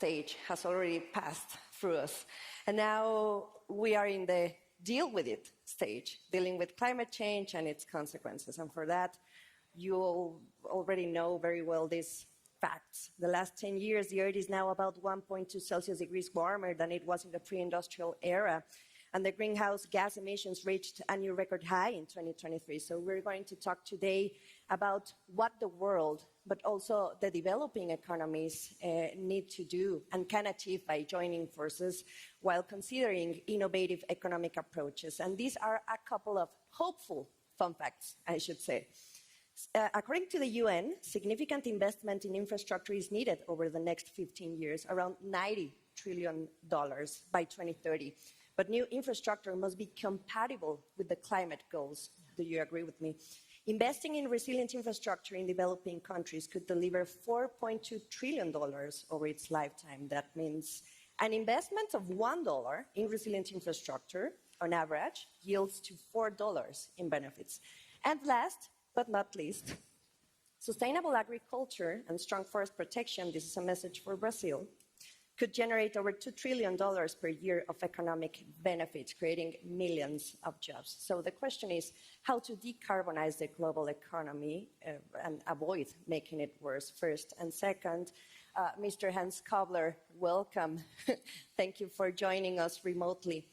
stage has already passed through us. And now we are in the deal with it stage, dealing with climate change and its consequences. And for that, you all already know very well these facts. The last 10 years, the Earth is now about 1.2 Celsius degrees warmer than it was in the pre-industrial era. And the greenhouse gas emissions reached a new record high in 2023. So we're going to talk today about what the world, but also the developing economies need to do and can achieve by joining forces while considering innovative economic approaches. And these are a couple of hopeful fun facts, I should say. According to the UN, significant investment in infrastructure is needed over the next 15 years, around $90 trillion by 2030. But new infrastructure must be compatible with the climate goals. Do you agree with me? Investing in resilient infrastructure in developing countries could deliver $4.2 trillion over its lifetime. That means an investment of $1 in resilient infrastructure, on average, yields to $4 in benefits. And last but not least, sustainable agriculture and strong forest protection, this is a message for Brazil, could generate over $2 trillion per year of economic benefits, creating millions of jobs. So the question is how to decarbonize the global economy and avoid making it worse, first. And second, Mr. Hans Kobler, welcome. Thank you for joining us remotely.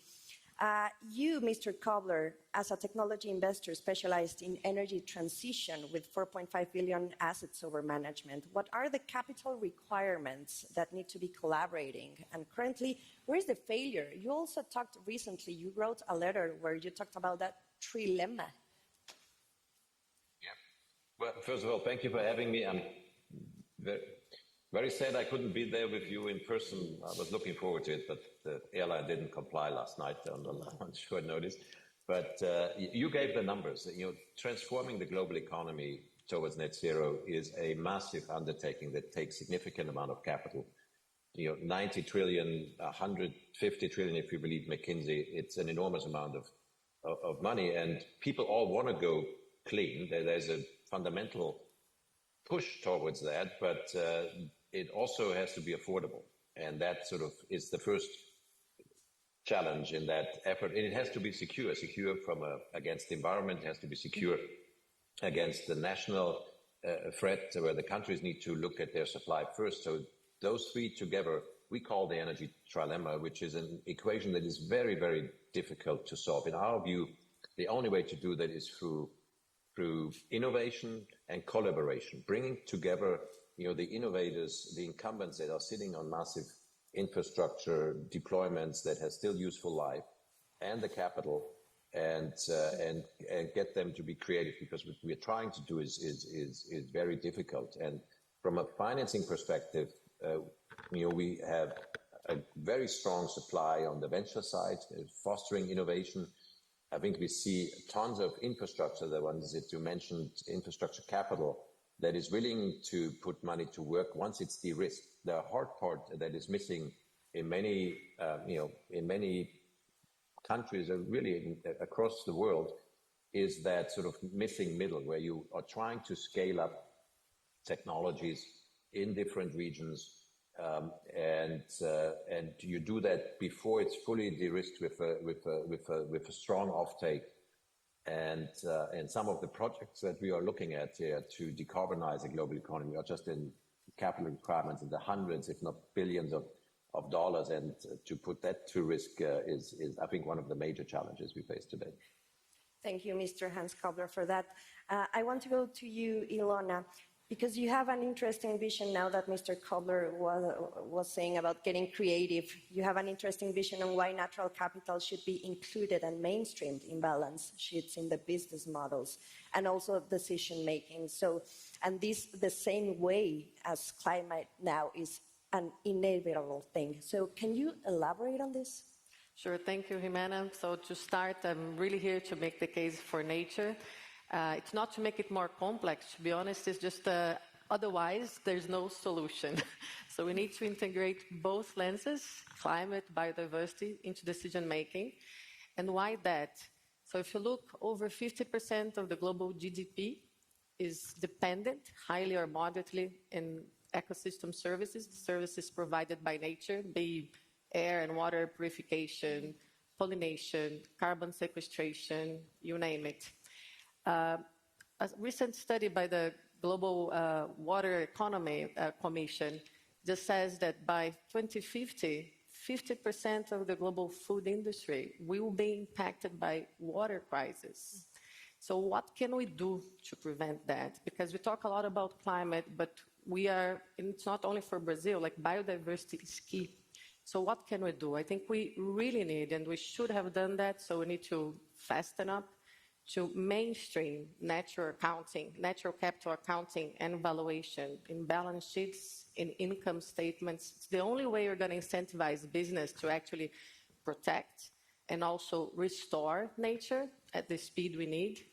You, Mr. Kobler, as a technology investor specialized in energy transition with 4.5 billion assets over management, what are the capital requirements that need to be collaborating? And currently, where is the failure? You also talked recently, you wrote a letter where you talked about that trilemma. Yeah. Well, first of all, thank you for having me. I'm very sad I couldn't be there with you in person. I was looking forward to it, but the airline didn't comply last night on short notice. But you gave the numbers. Transforming the global economy towards net zero is a massive undertaking that takes significant amount of capital. 90 trillion, 150 trillion, if you believe McKinsey. It's an enormous amount of money, and people all want to go clean. There's a fundamental push towards that, but it also has to be affordable. And that sort of is the first challenge in that effort. And it has to be secure from against the environment, it has to be secure against the national threat, where the countries need to look at their supply first. So those three together, we call the energy trilemma, which is an equation that is very, very difficult to solve. In our view, the only way to do that is through innovation and collaboration, bringing together the innovators, the incumbents that are sitting on massive infrastructure deployments that has still useful life, and the capital, and get them to be creative, because what we're trying to do is very difficult. And from a financing perspective, we have a very strong supply on the venture side, fostering innovation. I think we see tons of infrastructure, the ones that you mentioned, infrastructure capital, that is willing to put money to work once it's de-risked. The hard part that is missing in many countries, really across the world, is that sort of missing middle, where you are trying to scale up technologies in different regions, and you do that before it's fully de-risked with a strong offtake. And some of the projects that we are looking at here to decarbonize the global economy are just in capital requirements in the hundreds, if not billions of dollars. And to put that to risk is, I think, one of the major challenges we face today. Thank you, Mr. Hans Kobler, for that. I want to go to you, Ilona, because you have an interesting vision now that Mr. Kobler was saying about getting creative. You have an interesting vision on why natural capital should be included and mainstreamed in balance sheets in the business models and also decision making. So, and this the same way as climate now is an inevitable thing. So can you elaborate on this? Sure, thank you, Jimena. So to start, I'm really here to make the case for nature. It's not to make it more complex, to be honest, it's just otherwise there's no solution. So we need to integrate both lenses, climate, biodiversity, into decision making. And why that? So if you look, over 50% of the global GDP is dependent, highly or moderately, in ecosystem services provided by nature, be air and water purification, pollination, carbon sequestration, you name it. A recent study by the Global Water Economy Commission just says that by 2050, 50% of the global food industry will be impacted by water crisis. So what can we do to prevent that? Because we talk a lot about climate, but and it's not only for Brazil, like biodiversity is key. So what can we do? I think we really need, and we should have done that, so we need to fasten up to mainstream natural capital accounting and valuation in balance sheets, in income statements. It's the only way you're going to incentivize business to actually protect and also restore nature at the speed we need.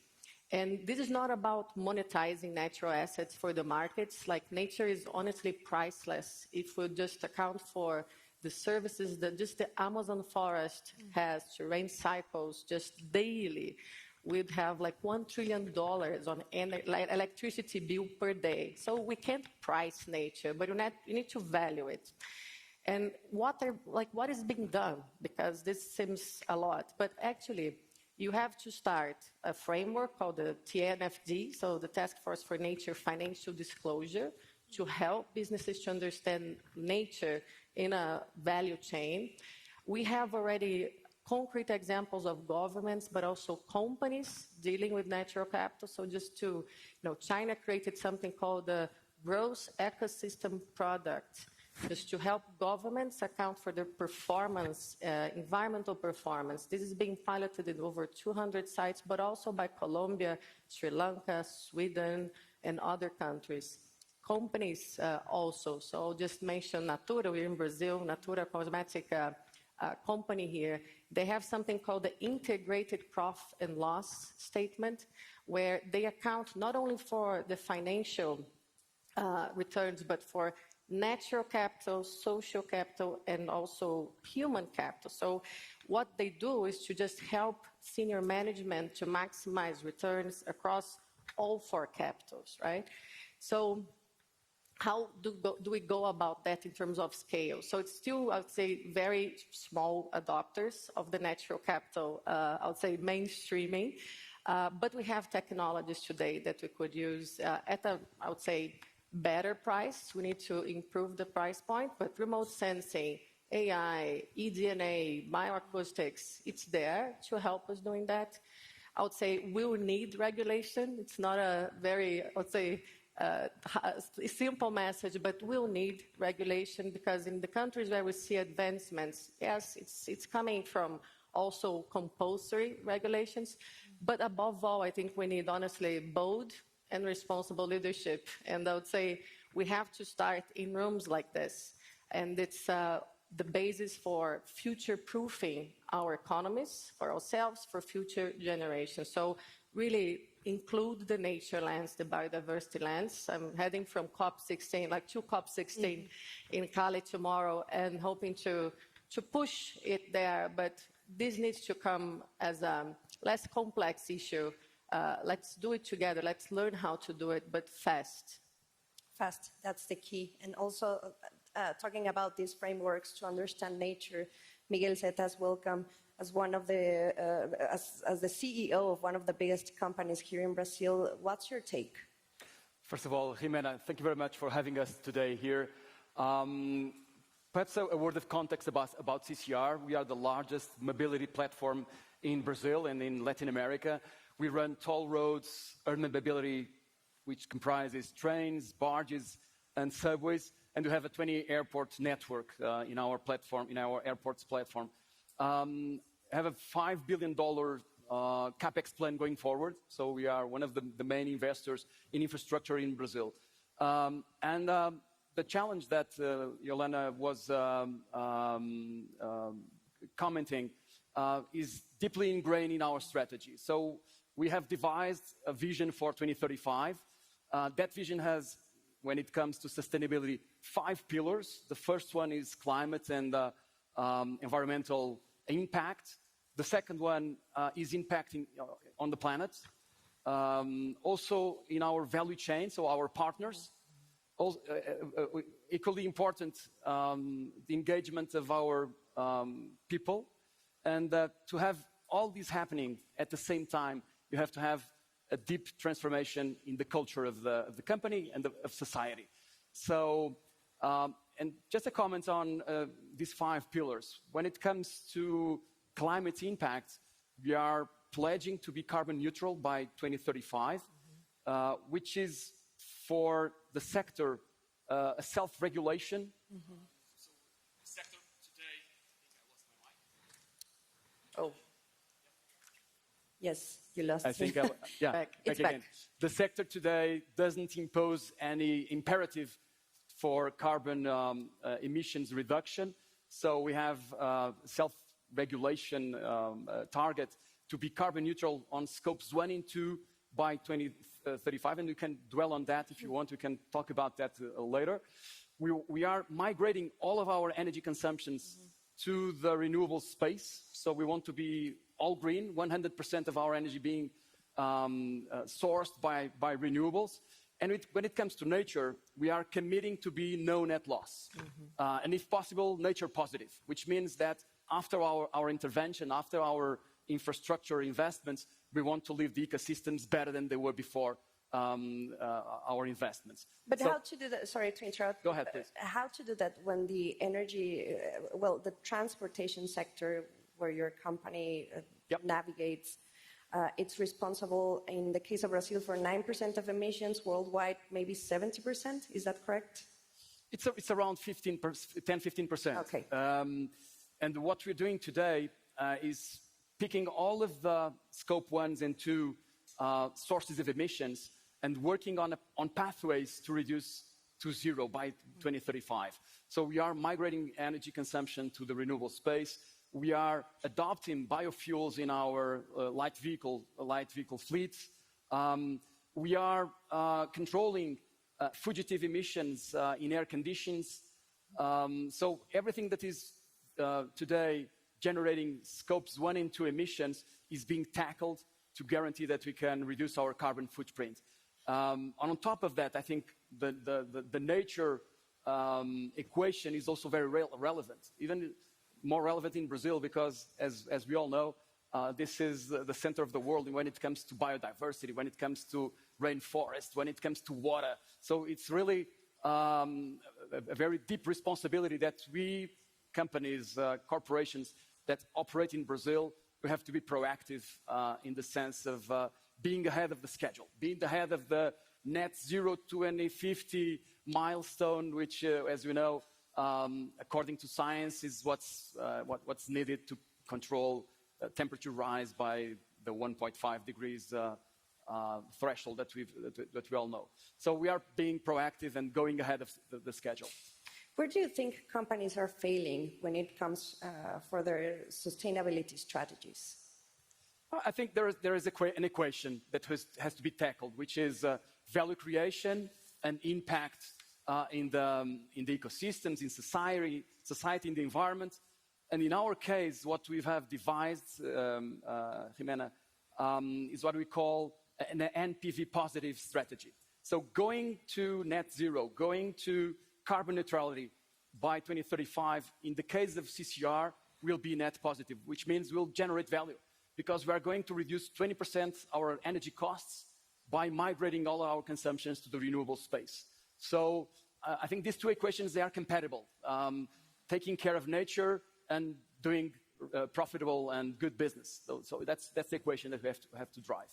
And this is not about monetizing natural assets for the markets. Like, nature is honestly priceless if we just account for the services that just the Amazon forest has to rain cycles just daily. We'd have like $1 trillion on electricity bill per day. So we can't price nature, but you need to value it. And what is being done? Because this seems a lot, but actually you have to start a framework called the TNFD, so the Task Force for Nature Financial Disclosure, to help businesses to understand nature in a value chain. We have already concrete examples of governments, but also companies dealing with natural capital. So just to, China created something called the Gross Ecosystem Product, just to help governments account for their performance, environmental performance. This is being piloted in over 200 sites, but also by Colombia, Sri Lanka, Sweden, and other countries. Companies also, so I'll just mention Natura. We're in Brazil, Natura cosmetic company here. They have something called the integrated profit and loss statement, where they account not only for the financial returns, but for natural capital, social capital, and also human capital. So what they do is to just help senior management to maximize returns across all four capitals, right? So how do we go about that in terms of scale? So it's still, I would say, very small adopters of the natural capital, I would say mainstreaming, but we have technologies today that we could use at a, I would say, better price. We need to improve the price point, but remote sensing, AI, eDNA, bioacoustics, it's there to help us doing that. I would say we'll need regulation. It's not a very, I would say, simple message, but we'll need regulation, because in the countries where we see advancements, yes, it's coming from also compulsory regulations, but above all, I think we need, honestly, bold and responsible leadership. And I would say we have to start in rooms like this. And it's the basis for future-proofing our economies, for ourselves, for future generations. So really include the nature lens, the biodiversity lens. I'm heading from COP16, like to COP16 in Cali tomorrow, and hoping to push it there. But this needs to come as a less complex issue. Let's do it together. Let's learn how to do it, but fast. Fast, that's the key. And also, talking about these frameworks to understand nature, Miguel Setas, welcome as one of the as the CEO of one of the biggest companies here in Brazil. What's your take? First of all, Jimena, thank you very much for having us today here. Perhaps a word of context about CCR. We are the largest mobility platform in Brazil and in Latin America. We run toll roads, urban mobility, which comprises trains, barges, and subways, and we have a 20 airport network in our platform, in our airports platform. Have a $5 billion capex plan going forward, so we are one of the main investors in infrastructure in Brazil. And the challenge that Ilona was commenting is deeply ingrained in our strategy. So we have devised a vision for 2035. That vision has, when it comes to sustainability, 5 pillars. The first one is climate and environmental impact. The second one is impacting on the planet. Also in our value chain, so our partners. Also, equally important, the engagement of our people, and to have all this happening at the same time, you have to have a deep transformation in the culture of the company and of society. So, and just a comment on these 5 pillars. When it comes to climate impact, we are pledging to be carbon neutral by 2035, which is for the sector a self-regulation. So the sector today, I think I lost my mic. Oh. Yes, you lost I think, yeah, back. It's back again. The sector today doesn't impose any imperative for carbon emissions reduction. So we have self-regulation target to be carbon neutral on scopes 1 and 2 by 2035, and we can dwell on that if you want. We can talk about that later. We are migrating all of our energy consumptions to the renewable space. So we want to be all green, 100% of our energy being sourced by renewables. And when it comes to nature, we are committing to be no net loss. And if possible, nature positive, which means that after our intervention, after our infrastructure investments, we want to leave the ecosystems better than they were before our investments. But so, how to do that? Sorry to interrupt. Go ahead, please. How to do that when the energy, well, the transportation sector where your company navigates, it's responsible in the case of Brazil for 9% of emissions, worldwide maybe 70%. Is that correct? It's around 10-15%. Okay. And what we're doing today is picking all of the scope 1s and 2 sources of emissions and working on pathways to reduce to zero by 2035. So we are migrating energy consumption to the renewable space. We are adopting biofuels in our light vehicle fleets. We are controlling fugitive emissions in air conditions. So everything that is today generating scopes 1 and 2 emissions is being tackled to guarantee that we can reduce our carbon footprint. On top of that, I think the nature equation is also very relevant, even more relevant in Brazil because, as we all know, this is the center of the world when it comes to biodiversity, when it comes to rainforest, when it comes to water. So it's really a very deep responsibility that we, companies, corporations that operate in Brazil, we have to be proactive in the sense of being ahead of the schedule, being ahead of the net zero 2050 milestone, which, as we know, according to science, is what's needed to control temperature rise by the 1.5 degrees threshold that we all know. So we are being proactive and going ahead of the schedule. Where do you think companies are failing when it comes for their sustainability strategies? I think there is an equation that has to be tackled, which is value creation and impact in the ecosystems, in society, in the environment. And in our case, what we have devised, Jimena, is what we call an NPV positive strategy. So going to net zero, going to carbon neutrality by 2035, in the case of CCR, will be net positive, which means we'll generate value because we are going to reduce 20% our energy costs by migrating all our consumptions to the renewable space. So I think these two equations, they are compatible. Taking care of nature and doing profitable and good business. So that's the equation that we have to drive.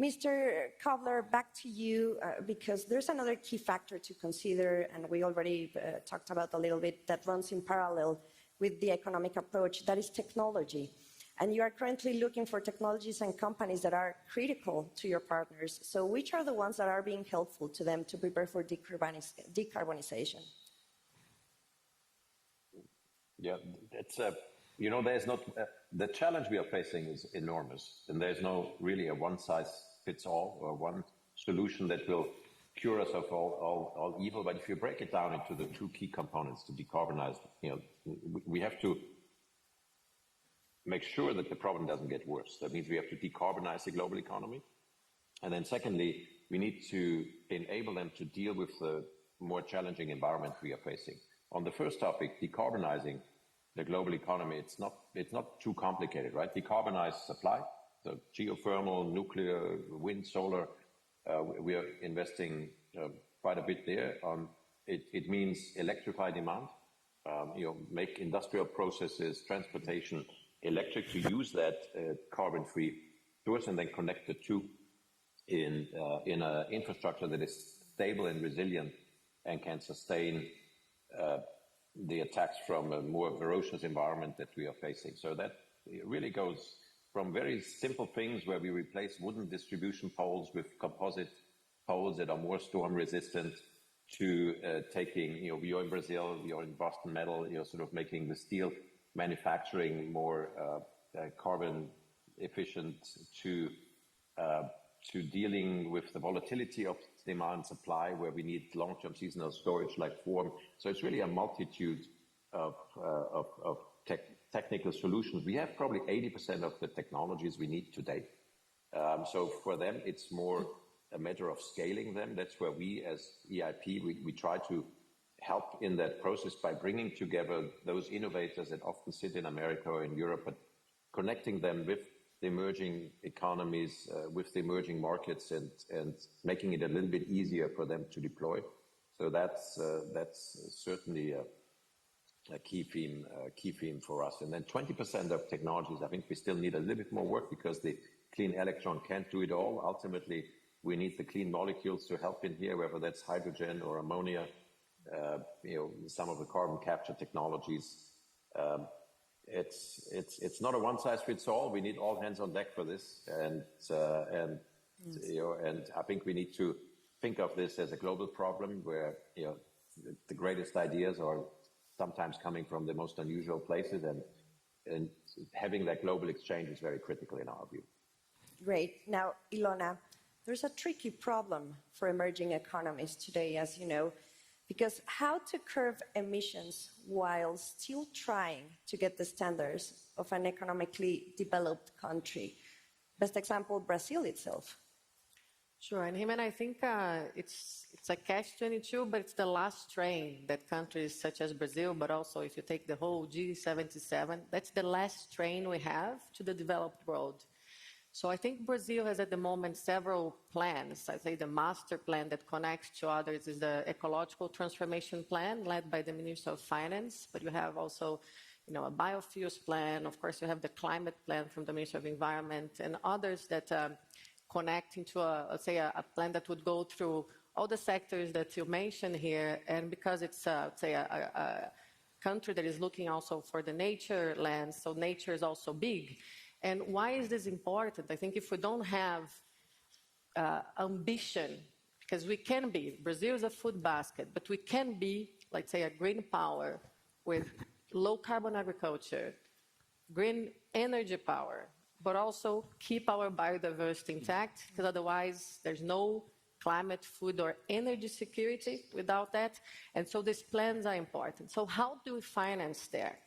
Mr. Kobler, back to you, because there's another key factor to consider, and we already talked about a little bit, that runs in parallel with the economic approach, that is technology. And you are currently looking for technologies and companies that are critical to your partners. So which are the ones that are being helpful to them to prepare for decarbonization? Yeah, it's there's not the challenge we are facing is enormous, and there's no really a one-size-fits-all or one solution that will cure us of all evil. But if you break it down into the two key components to decarbonize, we have to make sure that the problem doesn't get worse. That means we have to decarbonize the global economy, and then secondly, we need to enable them to deal with the more challenging environment we are facing. On the first topic, decarbonizing the global economy, it's not too complicated, right? Decarbonize supply, so geothermal, nuclear, wind, solar, we are investing quite a bit there. It means electrify demand, make industrial processes, transportation electric, to use that carbon-free source and then connect the two in an infrastructure that is stable and resilient and can sustain the attacks from a more ferocious environment that we are facing. So that really goes from very simple things where we replace wooden distribution poles with composite poles that are more storm resistant, to taking, you're in Brazil, you're in Boston Metal, you're sort of making the steel manufacturing more carbon efficient, to dealing with the volatility of demand supply, where we need long-term seasonal storage like form. So it's really a multitude of technical solutions. We have probably 80% of the technologies we need today. So for them, it's more a matter of scaling them. That's where we as EIP, we try to help in that process by bringing together those innovators that often sit in America or in Europe, but connecting them with the emerging economies, with the emerging markets, and making it a little bit easier for them to deploy. So that's certainly a key theme for us. And then 20% of technologies, I think we still need a little bit more work, because the clean electron can't do it all. Ultimately, we need the clean molecules to help in here, whether that's hydrogen or ammonia, some of the carbon capture technologies. It's not a one-size-fits-all. We need all hands on deck for this, and I think we need to think of this as a global problem, where the greatest ideas are sometimes coming from the most unusual places, and having that global exchange is very critical in our view. Great. Now, Ilona, there's a tricky problem for emerging economies today, as you know, because how to curb emissions while still trying to get the standards of an economically developed country? Best example, Brazil itself. Sure, and Jimena, I think it's a catch-22, but it's the last train that countries such as Brazil, but also if you take the whole G77, that's the last train we have to the developed world. So I think Brazil has at the moment several plans. I'd say the master plan that connects to others is the ecological transformation plan led by the Minister of Finance, but you have also a biofuels plan. Of course, you have the climate plan from the Minister of Environment, and others that connect into a plan that would go through all the sectors that you mentioned here. And because it's a country that is looking also for the nature lands, so nature is also big. And why is this important? I think if we don't have ambition, because we can be, Brazil is a food basket, but we can be, let's say, a green power with low carbon agriculture, green energy power, but also keep our biodiversity intact, because otherwise there's no climate, food, or energy security without that. And so these plans are important. So how do we finance that?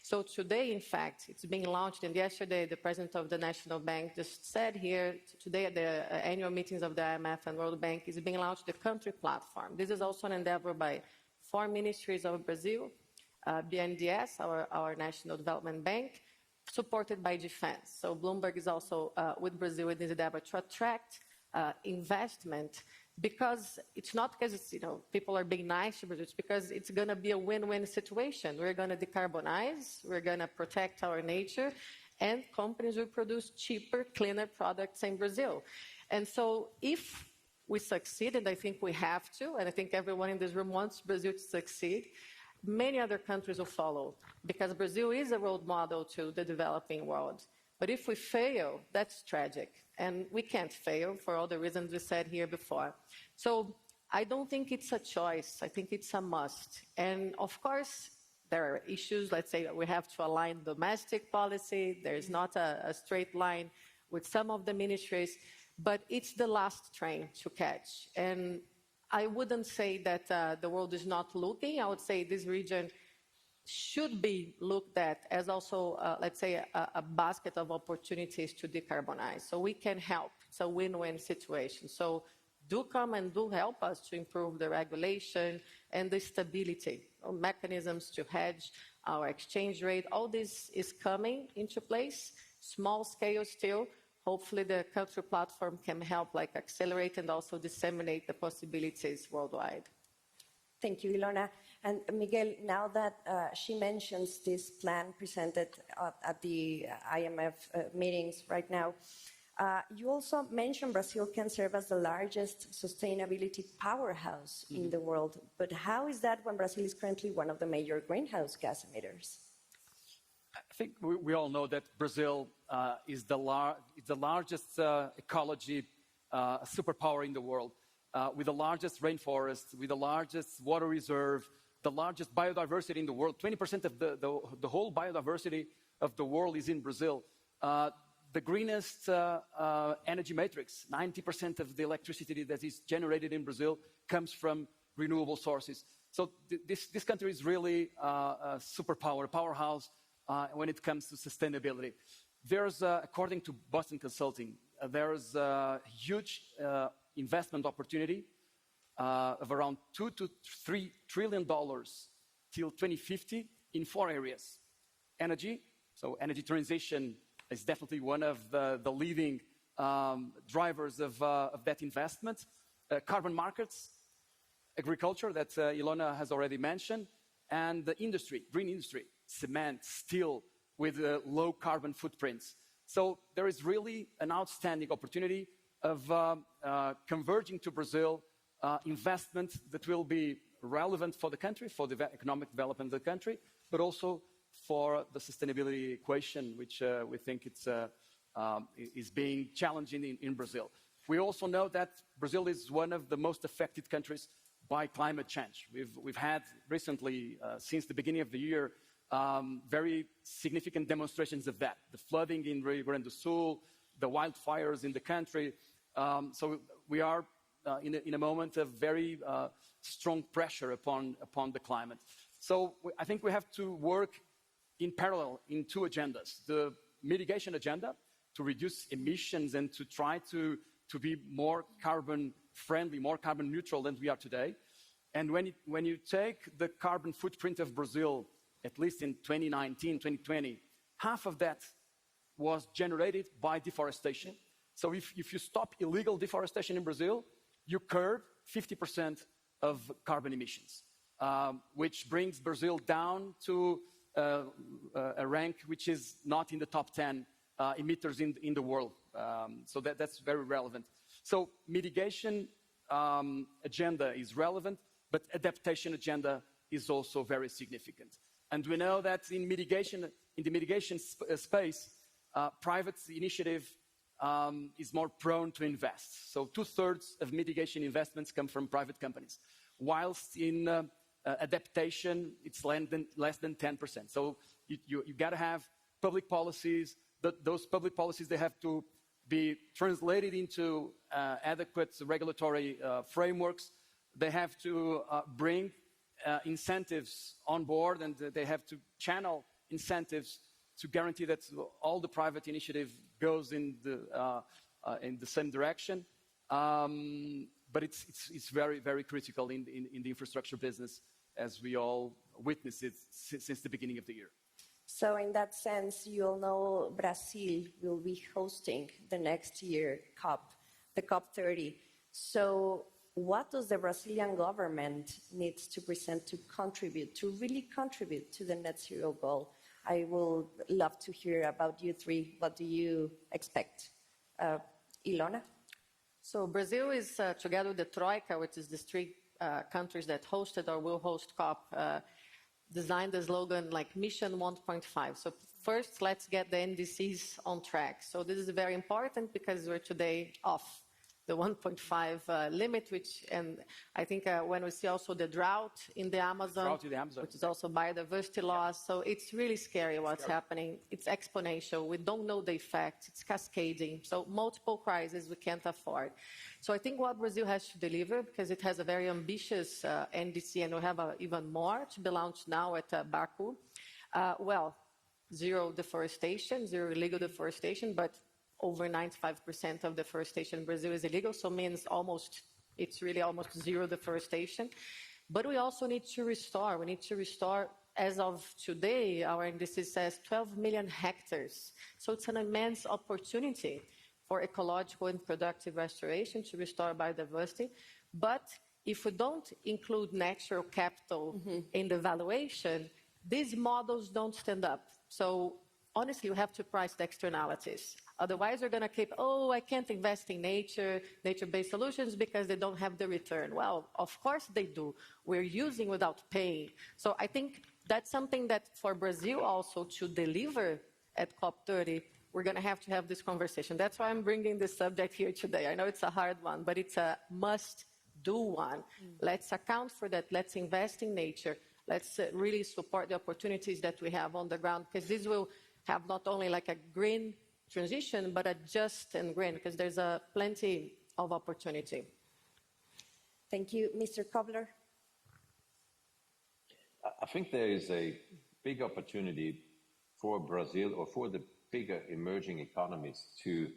So today, in fact, it's being launched, and yesterday the president of the National Bank just said here, today at the annual meetings of the IMF and World Bank, is being launched the country platform. This is also an endeavor by 4 ministries of Brazil, BNDES, our National Development Bank, supported by defense. So Bloomberg is also with Brazil in this endeavor to attract investment, because it's not because people are being nice to Brazil, it's because it's going to be a win-win situation. We're going to decarbonize, we're going to protect our nature, and companies will produce cheaper, cleaner products in Brazil. And so if we succeed, and I think we have to, and I think everyone in this room wants Brazil to succeed, many other countries will follow, because Brazil is a role model to the developing world. But if we fail, that's tragic. And we can't fail for all the reasons we said here before. So I don't think it's a choice. I think it's a must. And of course, there are issues. Let's say we have to align domestic policy. There's not a straight line with some of the ministries, but it's the last train to catch. And I wouldn't say that the world is not looking. I would say this region should be looked at as also, let's say, a basket of opportunities to decarbonize. So we can help. It's a win-win situation. So do come and do help us to improve the regulation and the stability, mechanisms to hedge our exchange rate. All this is coming into place, small scale still. Hopefully the country platform can help accelerate and also disseminate the possibilities worldwide. Thank you, Ilona. And Miguel, now that she mentions this plan presented at the IMF meetings right now, you also mentioned Brazil can serve as the largest sustainability powerhouse in the world. But how is that when Brazil is currently one of the major greenhouse gas emitters? I think we all know that Brazil is the largest ecology superpower in the world, with the largest rainforest, with the largest water reserve, the largest biodiversity in the world. 20% of the whole biodiversity of the world is in Brazil. The greenest energy matrix, 90% of the electricity that is generated in Brazil comes from renewable sources. So this country is really a superpower, a powerhouse when it comes to sustainability. There's, according to Boston Consulting, there's a huge investment opportunity of around $2 to $3 trillion till 2050 in 4 areas. Energy, so energy transition is definitely one of the leading drivers of that investment. Carbon markets, agriculture that Ilona has already mentioned, and the industry, green industry, cement, steel, with low carbon footprints. So there is really an outstanding opportunity of converging to Brazil investment that will be relevant for the country, for the economic development of the country, but also for the sustainability equation, which we think is being challenging in Brazil. We also know that Brazil is one of the most affected countries by climate change. We've had recently, since the beginning of the year, very significant demonstrations of that. The flooding in Rio Grande do Sul, the wildfires in the country. So we are in a moment of very strong pressure upon the climate. So I think we have to work in parallel in 2 agendas. The mitigation agenda, to reduce emissions and to try to be more carbon friendly, more carbon neutral than we are today. And when you take the carbon footprint of Brazil, at least in 2019, 2020, half of that was generated by deforestation. So if you stop illegal deforestation in Brazil, you curb 50% of carbon emissions, which brings Brazil down to a rank which is not in the top 10 emitters in the world. So that's very relevant. So mitigation agenda is relevant, but adaptation agenda is also very significant. And we know that in the mitigation space, private initiative is more prone to invest. So 2/3 of mitigation investments come from private companies, whilst in adaptation, it's less than 10%. So you got to have public policies. Those public policies, they have to be translated into adequate regulatory frameworks. They have to bring incentives on board, and they have to channel incentives to guarantee that all the private initiative goes in the same direction. But it's very, very critical in the infrastructure business, as we all witnessed it since the beginning of the year. So in that sense, you all know Brazil will be hosting the next year COP, the COP30. So what does the Brazilian government need to present to contribute, to really contribute to the net zero goal? I would love to hear about you 3. What do you expect? Ilona? So Brazil is, together with the Troika, which is the 3 countries that hosted or will host COP, designed the slogan like Mission 1.5. So first, let's get the NDCs on track. So this is very important because we're today off the 1.5 limit, and I think when we see also the drought in the Amazon, which is also biodiversity loss, so it's really scary what's happening. It's exponential. We don't know the effect. It's cascading. So multiple crises we can't afford. So I think what Brazil has to deliver, because it has a very ambitious NDC, and we have even more to be launched now at Baku. Zero deforestation, zero illegal deforestation, but over 95% of deforestation in Brazil is illegal, so means almost It's really almost zero deforestation. But we also need to restore. We need to restore, as of today, our industry says 12 million hectares. So it's an immense opportunity for ecological and productive restoration to restore biodiversity. But if we don't include natural capital in the valuation, these models don't stand up. So honestly, you have to price the externalities. Otherwise, we're going to keep, oh, I can't invest in nature-based solutions because they don't have the return. Well, of course they do. We're using without paying. So I think that's something that for Brazil also to deliver at COP30, we're going to have this conversation. That's why I'm bringing this subject here today. I know it's a hard one, but it's a must-do one. Let's account for that. Let's invest in nature. Let's really support the opportunities that we have on the ground, because this will have not only like a green transition, but a just and green, because there's plenty of opportunity. Thank you. Mr. Kobler? I think there is a big opportunity for Brazil or for the bigger emerging economies to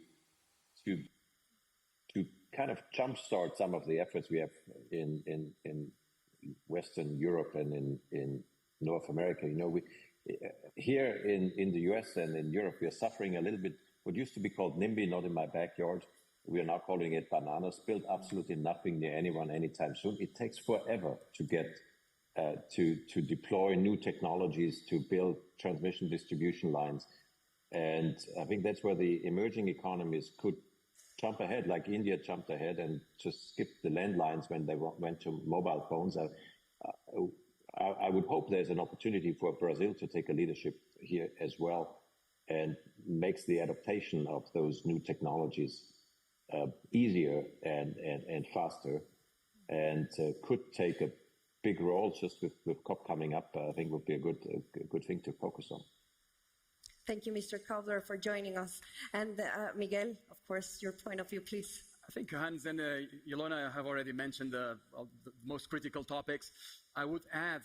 kind of jumpstart some of the efforts we have in Western Europe and in North America. You know, here in the US and in Europe, we are suffering a little bit what used to be called NIMBY, not in my backyard. We are now calling it bananas, build absolutely nothing near anyone anytime soon. It takes forever to get to deploy new technologies, to build transmission distribution lines. And I think that's where the emerging economies could jump ahead, like India jumped ahead and just skipped the landlines when they went to mobile phones. I would hope there's an opportunity for Brazil to take a leadership here as well and makes the adaptation of those new technologies easier and faster, and could take a big role just with COP coming up. I think would be a good thing to focus on. Thank you, Mr. Kobler, for joining us. And Miguel, of course, your point of view, please. I think Hans and Ilona have already mentioned the most critical topics. I would add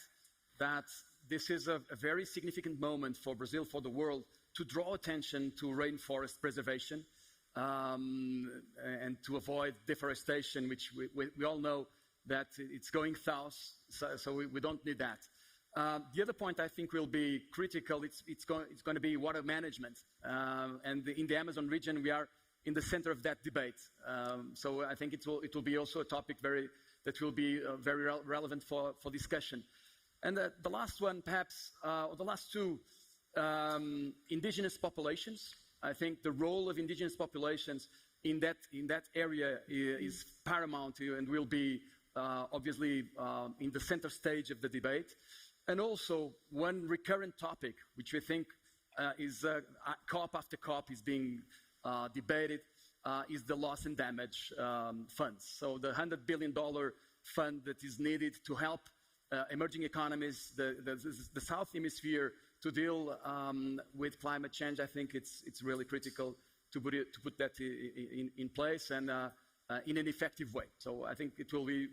that this is a very significant moment for Brazil, for the world, to draw attention to rainforest preservation and to avoid deforestation, which we all know that it's going south, so we don't need that. The other point I think will be critical, it's going to be water management. And in the Amazon region, we are in the center of that debate. So I think it will be also a topic that will be very relevant for discussion. And the last one, perhaps, or the last two, indigenous populations. I think the role of indigenous populations in that area is paramount and will be obviously in the center stage of the debate. And also one recurrent topic, which we think is COP after COP is being debated, is the loss and damage funds. So the $100 billion fund that is needed to help emerging economies, the South Hemisphere, to deal with climate change. I think it's really critical to put that in place and in an effective way. So I think it will be,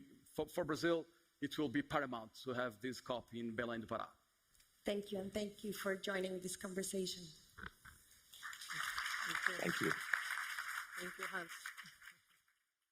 for Brazil, it will be paramount to have this COP in Belém do Pará. Thank you, and thank you for joining this conversation. Thank you. Thank you, Hans.